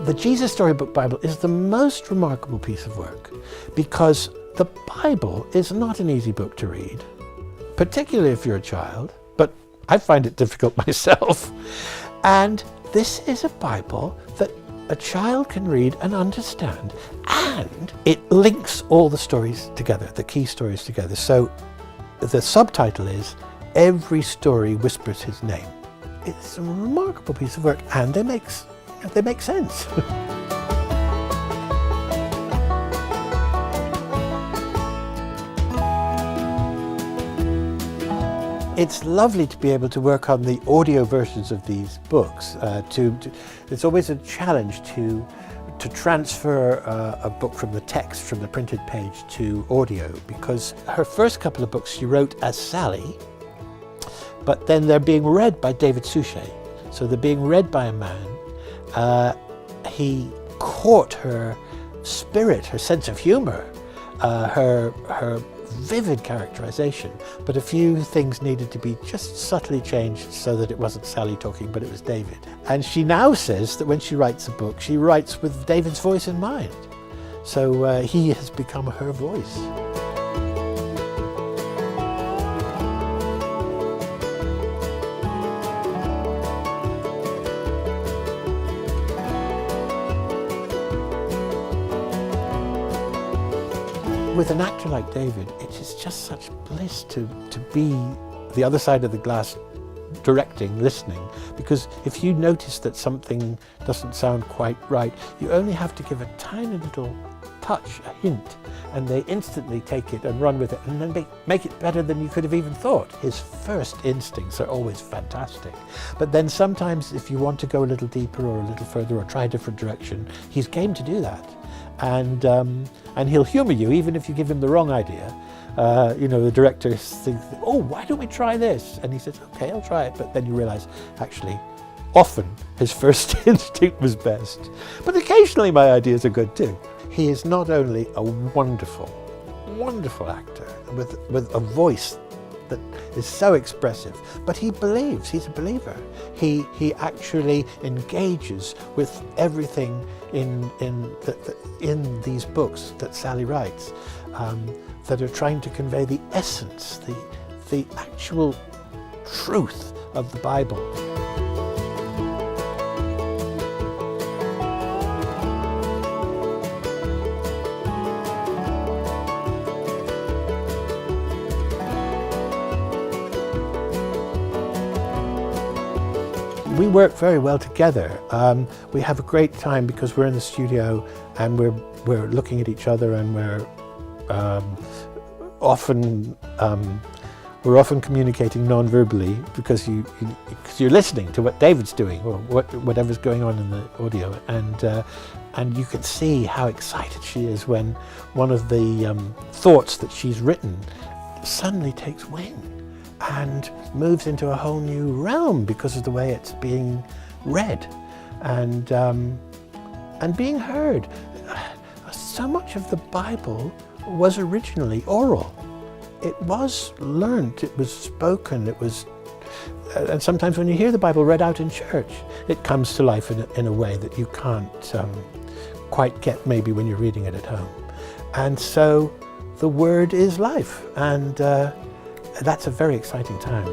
The Jesus Storybook Bible is the most remarkable piece of work because the Bible is not an easy book to read, particularly if you're a child, but I find it difficult myself. And this is a Bible that a child can read and understand, and it links all the stories together, the key stories together. So the subtitle is "Every Story Whispers His Name." It's a remarkable piece of work, and they make sense. It's lovely to be able to work on the audio versions of these books. It's always a challenge to transfer a book from the text, from the printed page, to audio, because her first couple of books she wrote as Sally, but then they're being read by David Suchet. So they're being read by a man. He caught her spirit, her sense of humor, her vivid characterization, but a few things needed to be just subtly changed so that it wasn't Sally talking, but it was David. And she now says that when she writes a book, she writes with David's voice in mind. So he has become her voice. With an actor like David, it is just such bliss to be the other side of the glass, directing, listening, because if you notice that something doesn't sound quite right, you only have to give a tiny little touch, a hint, and they instantly take it and run with it, and then make it better than you could have even thought. His first instincts are always fantastic. But then sometimes if you want to go a little deeper or a little further or try a different direction, he's game to do that. And he'll humor you even if you give him the wrong idea. The director thinks, "Oh, why don't we try this?" And he says, "Okay, I'll try it." But then you realize, actually, often his first instinct was best. But occasionally my ideas are good too. He is not only a wonderful, wonderful actor with a voice that is so expressive, but he believes, he's a believer. He actually engages with everything in these books that Sally writes, that are trying to convey the essence, the actual truth of the Bible. We work very well together. We have a great time because we're in the studio and we're looking at each other, and we're often communicating non-verbally because you're listening to what David's doing or whatever's going on in the audio, and you can see how excited she is when one of the thoughts that she's written suddenly takes wing and moves into a whole new realm because of the way it's being read and being heard. So much of the Bible was originally oral. It was learnt, it was spoken, and sometimes when you hear the Bible read out in church, it comes to life in a way that you can't quite get maybe when you're reading it at home. And so the Word is life, and that's a very exciting time.